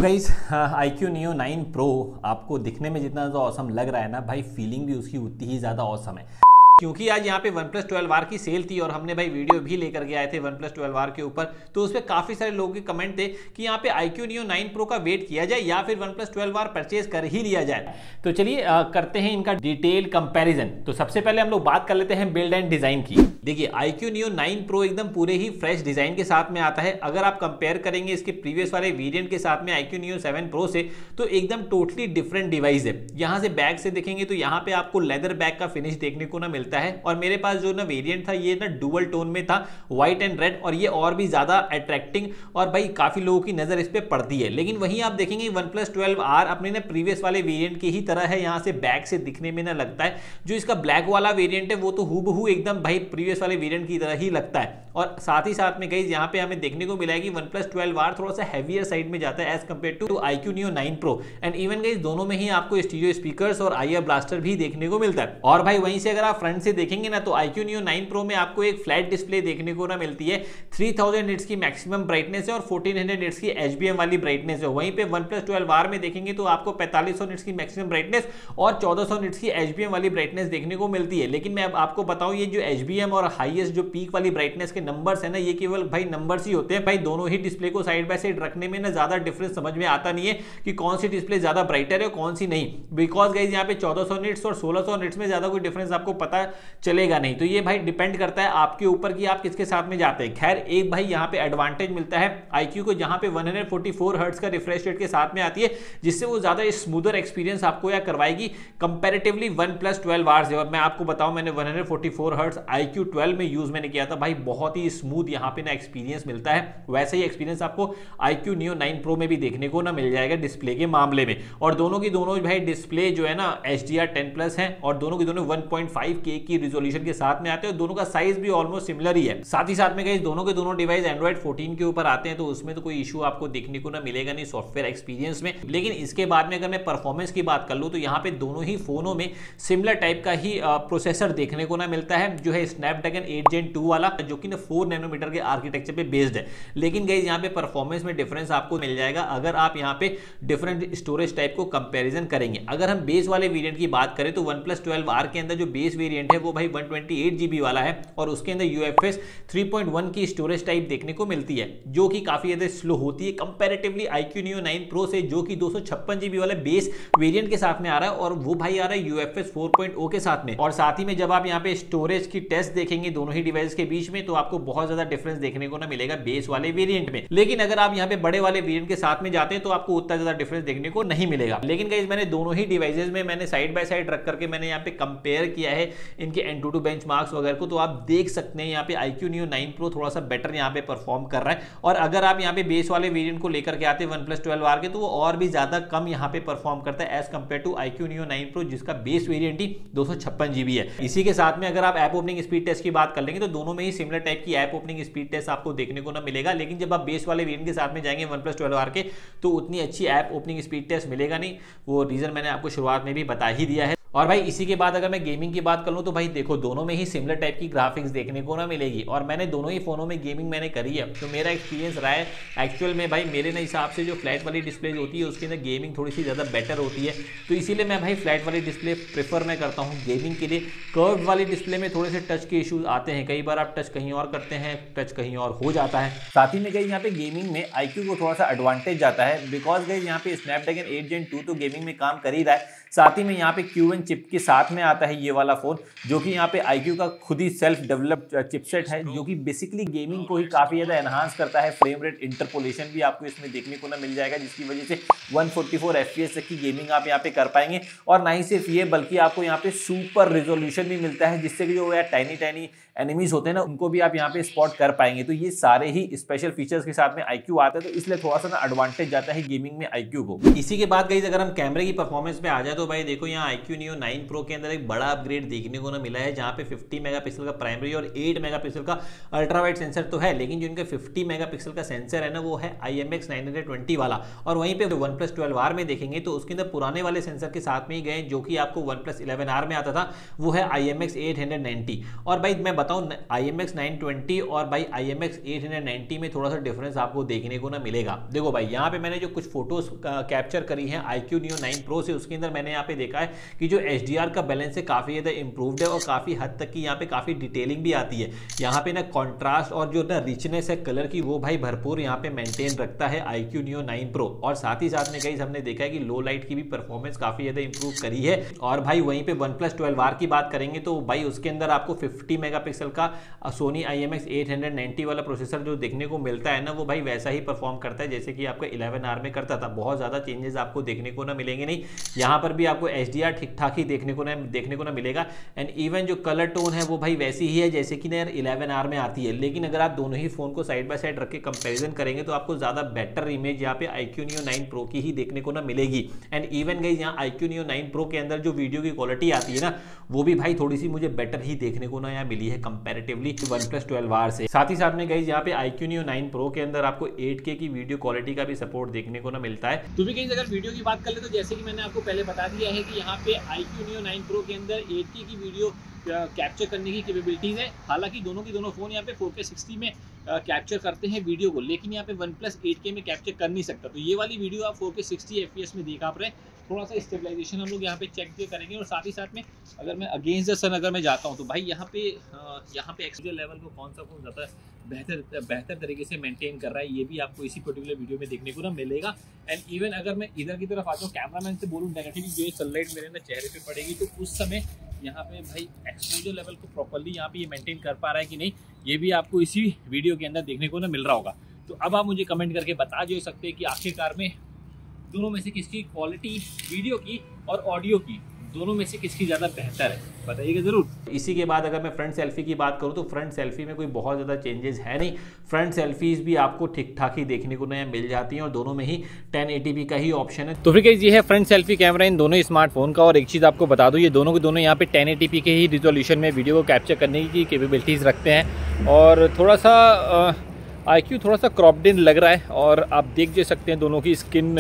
Guys iQOO Neo 9 Pro आपको दिखने में जितना ज़्यादा ऑसम लग रहा है ना भाई, फीलिंग भी उसकी उतनी ही ज़्यादा ऑसम है। क्योंकि आज यहाँ पे OnePlus 12R की सेल थी और हमने भाई वीडियो भी लेकर के आए थे OnePlus 12R के ऊपर। तो उस पर काफ़ी सारे लोगों के कमेंट थे कि यहाँ पे iQOO Neo 9 Pro का वेट किया जाए या फिर OnePlus 12R परचेज कर ही लिया जाए। तो चलिए करते हैं इनका डिटेल कंपैरिजन। तो सबसे पहले हम लोग बात कर लेते हैं बिल्ड एंड डिज़ाइन की। देखिए iQOO Neo 9 Pro एकदम पूरे ही फ्रेश डिज़ाइन के साथ में आता है। अगर आप कंपेयर करेंगे इसके प्रीवियस वाले वेरिएंट के साथ में iQOO Neo 7 Pro से, तो एकदम टोटली डिफरेंट डिवाइस है। यहाँ से बैक से देखेंगे तो यहाँ पे आपको लेदर बैक का फिनिश देखने को ना मिलता है। और मेरे पास जो ना वेरिएंट था ये ना डुअल टोन में था, व्हाइट एंड रेड, और ये और भी ज्यादा अट्रैक्टिंग और भाई काफी लोगों की नजर इस पे पड़ती है। लेकिन वहीं आप देखेंगे OnePlus 12R अपने ना प्रीवियस वाले वेरिएंट की ही तरह है। यहाँ से बैक से दिखने में ना लगता है। जो इसका ब्लैक वाला वेरिएंट है वो तो हूबहू एकदम भाई प्रीवियस वाले वेरिएंट की तरह ही लगता है। और साथ ही साथ में गाइस यहाँ पे हमें देखने को मिला है कि OnePlus 12R थोड़ा सा हैवियर साइड में जाता है as compare to iQOO Neo 9 Pro। And even guys दोनों में ही आपको स्टीरियो स्पीकर्स और IR ब्लास्टर भी देखने को मिलता है। और भाई वहीं से अगर आप फ्रंट से देखेंगे ना तो iQOO Neo 9 Pro में आपको एक फ्लैट डिस्प्ले देखने को ना मिलती है। 3000 निट्स की मैक्सिमम ब्राइटनेस है और 1400 निट्स की HBM वाली ब्राइटनेस है। वहीं पे OnePlus 12R में देखेंगे तो आपको 4500 निट्स की मैक्सिमम ब्राइटनेस और 1400 निट्स की HBM वाली ब्राइटनेस देखने को मिलती है। लेकिन मैं अब आपको बताऊं, ये जो HBM और हाईएस्ट जो पीक वाली ब्राइटनेस के नंबर्स है ना, ये केवल भाई नंबर्स ही होते हैं। भाई दोनों ही डिस्प्ले को साइड बाय साइड रखने में ना ज्यादा डिफरेंस समझ में आता नहीं है कि कौन सी डिस्प्ले ज्यादा ब्राइटर है और कौन सी नहीं। बिकॉज गाइस यहाँ पे 1400 निट्स और 1600 निट्स में ज्यादा कोई डिफरेंस आपको पता चलेगा नहीं। तो ये भाई डिपेंड करता है आपके ऊपर कि आप किसके साथ में जाते हैं। खैर एक भाई यहाँ पे एडवांटेज मिलता है iQOO को, जहाँ पे 144 हर्ट्ज का रिफ्रेश रेट के साथ में आती है, जिससे वो ज्यादा स्मूदर एक्सपीरियंस आपको या करवाएगी कंपैरेटिवली OnePlus 12R से। और मैं आपको बताऊं, मैंने 144 हर्ट्ज iQOO 12 में यूज मैंने किया था भाई, बहुत ही स्मूथ यहाँ पे ना एक्सपीरियंस मिलता है। वैसे ही एक्सपीरियंस आपको iQOO Neo 9 Pro में भी देखने को ना मिल जाएगा डिस्प्ले के मामले में। और दोनों की दोनों भाई डिस्प्ले जो है ना HDR10+ है और दोनों की दोनों 1.5K की रिजोल्यूशन के साथ में आते हैं। दोनों का साइज भी ऑलमोस्ट सिमिलर ही है। साथ ही साथ में गाइस दोनों के दोनों डिवाइस Android 14 के ऊपर आते हैं, तो उसमें तो कोई इशू आपको देखने को ना मिलेगा नहीं सॉफ्टवेयर एक्सपीरियंस में। लेकिन इसके बाद में अगर मैं परफॉर्मेंस की बात कर लूं तो यहाँ पे दोनों ही फोनों में सिमिलर टाइप का ही प्रोसेसर देखने को ना मिलता है, जो है Snapdragon 8 Gen 2 वाला, जो कि ना 4 नैनोमीटर के आर्किटेक्चर पे बेस्ड है। लेकिन गाइस यहाँ पे परफॉर्मेंस में डिफरेंस आपको मिल जाएगा अगर आप यहाँ पे डिफरेंट स्टोरेज टाइप को कंपैरिजन करेंगे। अगर हम बेस वाले वेरिएंट की बात करें तो OnePlus 12R के अंदर जो बेस वेरिएंट है वो भाई 128 GB वाला है और उसके अंदर UFS 3.1 की स्टोरेज टाइप देखने को मिलती है, जो कि काफी ज्यादा स्लो होती है कंपैरेटिवली iQOO Neo 9 Pro से, जो कि 256 GB वाले बेस वेरिएंट के साथ में आ रहा है और वो भाई आ रहा है UFS 4.0 के साथ में। और साथ ही में जब आप यहाँ पे स्टोरेज की टेस्ट देखेंगे दोनों ही डिवाइस के बीच में, तो आपको बहुत ज्यादा डिफरेंस देखने को ना मिलेगा बेस वाले वेरिएंट में। लेकिन अगर आप यहाँ पे बड़े वाले वेरिएंट के साथ में जाते हैं तो आपको उतना ज्यादा डिफरेंस देखने को नहीं मिलेगा। लेकिन गाइस मैंने दोनों ही डिवाइसेस में मैंने साइड बाय साइड रख करके मैंने यहाँ पे कंपेयर किया है इनके Antutu बेंचमार्क्स वगैरह को, तो आप देख सकते हैं यहाँ पे iQOO Neo 9 Pro थोड़ा सा बेटर यहाँ पे परफॉर्म कर रहा है। और अगर आप यहाँ पे बेस वाले वेरिएंट को लेकर के आते हैं OnePlus 12R के, तो वो और भी ज्यादा कम यहाँ पे परफॉर्म करता है as compare to iQOO Neo 9 Pro, जिसका बेस वेरिएंट ही 256 GB है। इसी के साथ में अगर आप ऐप ओपनिंग स्पीड टेस्ट की बात कर लेंगे तो दोनों में ही सिमिलर टाइप की ऐप ओपनिंग स्पीड टेस्ट आपको देखने को ना मिलेगा। लेकिन जब आप बेस वाले वेरिएंट के साथ में जाएंगे OnePlus 12R के, तो उतनी अच्छी ऐप ओपनिंग स्पीड टेस्ट मिलेगा नहीं। वो रीजन मैंने आपको शुरुआत में भी बता ही दिया है। और भाई इसी के बाद अगर मैं गेमिंग की बात कर लूँ तो भाई देखो दोनों में ही सिमिलर टाइप की ग्राफिक्स देखने को ना मिलेगी। और मैंने दोनों ही फोनों में गेमिंग मैंने करी है, तो मेरा एक्सपीरियंस रहा है एक्चुअल में भाई मेरे हिसाब से जो फ्लैट वाली डिस्प्ले होती है उसके अंदर गेमिंग थोड़ी सी ज़्यादा बेटर होती है। तो इसीलिए मैं भाई फ्लैट वाली डिस्प्ले प्रेफर मैं करता हूँ गेमिंग के लिए। कर्व वाली डिस्प्ले में थोड़े से टच के इशूज आते हैं, कई बार आप टच कहीं और करते हैं, टच कहीं और हो जाता है। साथ ही में गई यहाँ पे गेमिंग में iQOO को थोड़ा सा एडवांटेज जाता है, बिकॉज गई यहाँ पे Snapdragon 8 Gen 2 तो गेमिंग में काम कर ही रहा है। साथ ही में यहाँ पे Q1 चिप के साथ में आता है ये वाला फोन, जो कि यहाँ पे iQOO का खुद ही सेल्फ डेवलप्ड चिपसेट है, जो कि बेसिकली गेमिंग को ही काफी ज्यादा एनहांस करता है। फ्रेम रेट इंटरपोलेशन भी आपको इसमें देखने को ना मिल जाएगा, जिसकी वजह से 144 FPS तक की गेमिंग आप यहाँ पे कर पाएंगे। और ना ही सिर्फ ये, बल्कि आपको यहाँ पे सुपर रिजोल्यूशन भी मिलता है, जिससे कि जो यार टाइनी एनिमीज होते हैं ना उनको भी आप यहाँ पे स्पॉट कर पाएंगे। तो ये सारे ही स्पेशल फीचर्स के साथ में iQOO आता है, तो इसलिए थोड़ा सा ना एडवांटेज जाता है गेमिंग में iQOO को। इसी के बाद गाइस अगर हम कैमरे की परफॉर्मेंस पे आ जाए तो भाई देखो यहाँ iQOO Neo Neo 9 Pro के अंदर एक बड़ा अपग्रेड देखने को ना मिला है, जहां पे 50 मेगापिक्सल का प्राइमरी और 8 मेगापिक्सल का अल्ट्रा वाइड सेंसर तो है, लेकिन जो इनका 50 मेगापिक्सल का सेंसर है ना वो है IMX 920 वाला। और वहीं पे OnePlus 12R में देखेंगे तो उसके अंदर पुराने वाले सेंसर के साथ में ही गए, जो कि आपको OnePlus 11R में आता था, वो है IMX 890। और भाई मैं बताऊं IMX 920 और भाई IMX 890 में थोड़ा सा डिफरेंस आपको देखने को ना मिलेगा। देखो भाई यहाँ पे मैंने जो कुछ फोटोज कैप्चर करी हैं iQOO Neo 9 Pro से, उसके अंदर मैंने यहाँ पे देखा है कि जो HDR का बैलेंस है काफी ज्यादा इंप्रूव्ड है और काफी हद तक की यहाँ पे काफी डिटेलिंग भी आती है। यहाँ पे ना कॉन्ट्रास्ट और जो ना रिचनेस है कलर की वो भाई भरपूर यहाँ पे मेंटेन रखता है iQOO Neo 9 Pro। और साथ ही साथ में गाइस हमने देखा है कि लो लाइट की भी परफॉर्मेंस काफी ज्यादा इंप्रूव करी है। और भाई वहीं पे OnePlus 12R की बात करेंगे तो भाई उसके अंदर आपको 50 मेगापिक्सल का Sony IMX 890 वाला प्रोसेसर जो देखने को मिलता है ना वो भाई वैसा ही परफॉर्म करता है जैसे कि आपका 11R में करता था। बहुत ज्यादा चेंजेस आपको देखने को ना मिलेंगे नहीं, यहाँ पर भी आपको HDR ठीक ठाक ही देखने को ना मिलेगा। एंड इवन जो कलर टोन है वो भाई वैसी ही है जैसे कि ना यार 11R में आती है। लेकिन अगर आप दोनों ही फोन को साइड बाय साइड रख के कंपैरिजन करेंगे तो आपको ज्यादा बेटर इमेज यहाँ पे iQOO Neo 9 Pro की ही देखने को ना मिलेगी। एंड इवन गाइस यहाँ iQOO Neo 9 Pro के अंदर जो वीडियो की क्वालिटी आती है ना वो भी भाई थोड़ी सी मुझे बेटर ही देखने को ना यहाँ मिली है कंपैरेटिवली OnePlus 12R से। साथ ही साथ में गाइस यहाँ पे iQOO Neo 9 Pro के अंदर आपको 8K की वीडियो क्वालिटी का भी सपोर्ट देखने को ना मिलता है। तो भी गाइस अगर वीडियो की बात कर ले तो जैसे कि मैंने आपको पहले बता दिया है कि यहाँ पे iQOO Neo 9 Pro के अंदर 8K की वीडियो कैप्चर करने की कैपेबिलिटीज है। हालांकि दोनों के दोनों फोन यहाँ पे 4K 60 में कैप्चर करते हैं वीडियो को, लेकिन यहाँ पे OnePlus 8K में कैप्चर कर नहीं सकता। तो ये वाली वीडियो आप 4K 60 FPS में देख आप रहे हैं। थोड़ा सा स्टेबलाइजेशन हम लोग यहाँ पे चेक करेंगे। और साथ ही साथ में अगर मैं अगेंस्ट द सन अगर मैं जाता हूँ तो भाई यहाँ पे एक्सपोजर लेवल को कौन सा फोन ज़्यादा बेहतर तरीके से मेंटेन कर रहा है ये भी आपको इसी पर्टिकुलर वीडियो में देखने को ना मिलेगा। एंड इवन अगर मैं इधर की तरफ आता हूँ कैमरामैन से बोलूँ नेगेटिव जो सनलाइट मेरे ना चेहरे पे पड़ेगी तो उस समय यहाँ पे भाई एक्सपोजर लेवल को प्रॉपर्ली यहाँ पे ये मेंटेन कर पा रहा है कि नहीं, ये भी आपको इसी वीडियो के अंदर देखने को ना मिल रहा होगा। तो अब आप मुझे कमेंट करके बता जो सकते हैं कि आखिरकार में दोनों में से किसकी क्वालिटी वीडियो की और ऑडियो की दोनों में से किसकी ज़्यादा बेहतर है, बताइएगा ज़रूर। इसी के बाद अगर मैं फ्रंट सेल्फी की बात करूँ तो फ्रंट सेल्फी में कोई बहुत ज़्यादा चेंजेस है नहीं। फ्रंट सेल्फीज भी आपको ठीक ठाक ही देखने को नया मिल जाती हैं और दोनों में ही 1080p का ही ऑप्शन है। तो फिर ये है फ्रंट सेल्फी कैमरा इन दोनों ही स्मार्टफोन का। और एक चीज़ आपको बता दूँ ये दोनों के दोनों यहाँ पे 1080p के ही रिजोल्यूशन में वीडियो को कैप्चर करने की कैपेबिलिटीज़ रखते हैं। और थोड़ा सा iQOO थोड़ा सा क्रॉप्ड इन लग रहा है और आप देख जो सकते हैं दोनों की स्किन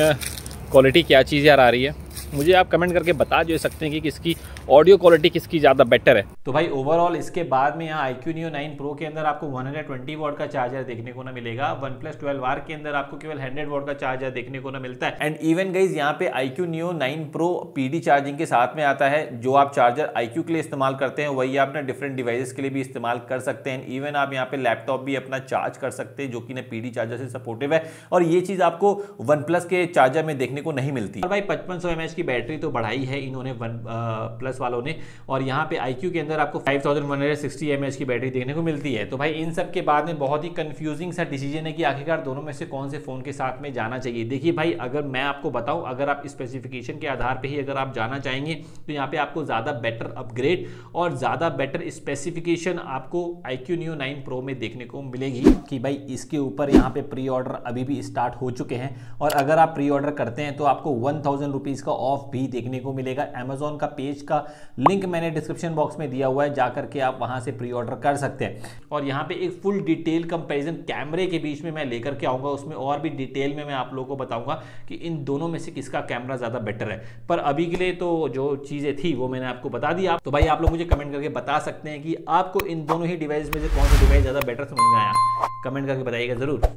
क्वालिटी क्या चीज़ यार आ रही है। मुझे आप कमेंट करके बता जो सकते हैं कि किसकी ऑडियो क्वालिटी किसकी ज़्यादा बेटर है। तो भाई ओवरऑल इसके बाद में यहाँ iQOO Neo 9 Pro के अंदर आपको 120 वॉट का चार्जर देखने को ना मिलेगा। OnePlus 12R के अंदर आपको केवल 100 वॉट का चार्जर देखने को ना मिलता है। एंड इवन गाइज यहाँ पे iQOO Neo 9 Pro PD charging के साथ में आता है। जो आप चार्जर iQOO के लिए इस्तेमाल करते हैं वही आप ना डिफरेंट डिवाइसेस के लिए भी इस्तेमाल कर सकते हैं। इवन आप यहाँ पे लैपटॉप भी अपना चार्ज कर सकते हैं जो कि ना PD चार्जर से सपोर्टिव है। और ये चीज़ आपको OnePlus के चार्जर में देखने को नहीं मिलती। और भाई 5500 mAh की बैटरी तो बढ़ाई है इन्होंने OnePlus वालों ने। और यहाँ पे iQOO के अंदर आपको 5160 mAh की बैटरी देखने को मिलती है। तो भाई इन सब के बाद में बहुत ही कंफ्यूजिंग सा डिसीजन है कि आखिरकार दोनों में से कौन से फोन के साथ में जाना चाहिए। देखिए भाई अगर मैं आपको बताऊं, अगर आप स्पेसिफिकेशन के आधार पे ही अगर आप जाना चाहेंगे तो यहाँ पे आपको ज़्यादा बेटर अपग्रेड और ज़्यादा बेटर स्पेसिफिकेशन आपको iQOO Neo 9 Pro में देखने को मिलेगी। कि भाई इसके ऊपर यहाँ पे प्री ऑर्डर अभी भी स्टार्ट हो चुके हैं और अगर आप प्री ऑर्डर करते हैं तो आपको 1000 रुपीज़ का ऑफ भी देखने को मिलेगा। अमेजॉन का पेज का लिंक मैंने डिस्क्रिप्शन बॉक्स में दिया हुआ है, जाकर के आप वहां से प्री ऑर्डर कर सकते हैं। और यहाँ पे एक फुल डिटेल कंपैरिजन कैमरे के बीच में मैं लेकर के आऊंगा, उसमें और भी डिटेल में मैं आप लोगों को बताऊंगा कि इन दोनों में से किसका कैमरा ज़्यादा बेटर है। पर अभी के लिए तो जो चीज़ें थी वो मैंने आपको बता दी। तो भाई आप लोग मुझे कमेंट करके बता सकते हैं कि आपको इन दोनों ही डिवाइस में से कौन सा डिवाइस ज़्यादा बेटर समझ में आया, कमेंट करके बताइएगा ज़रूर।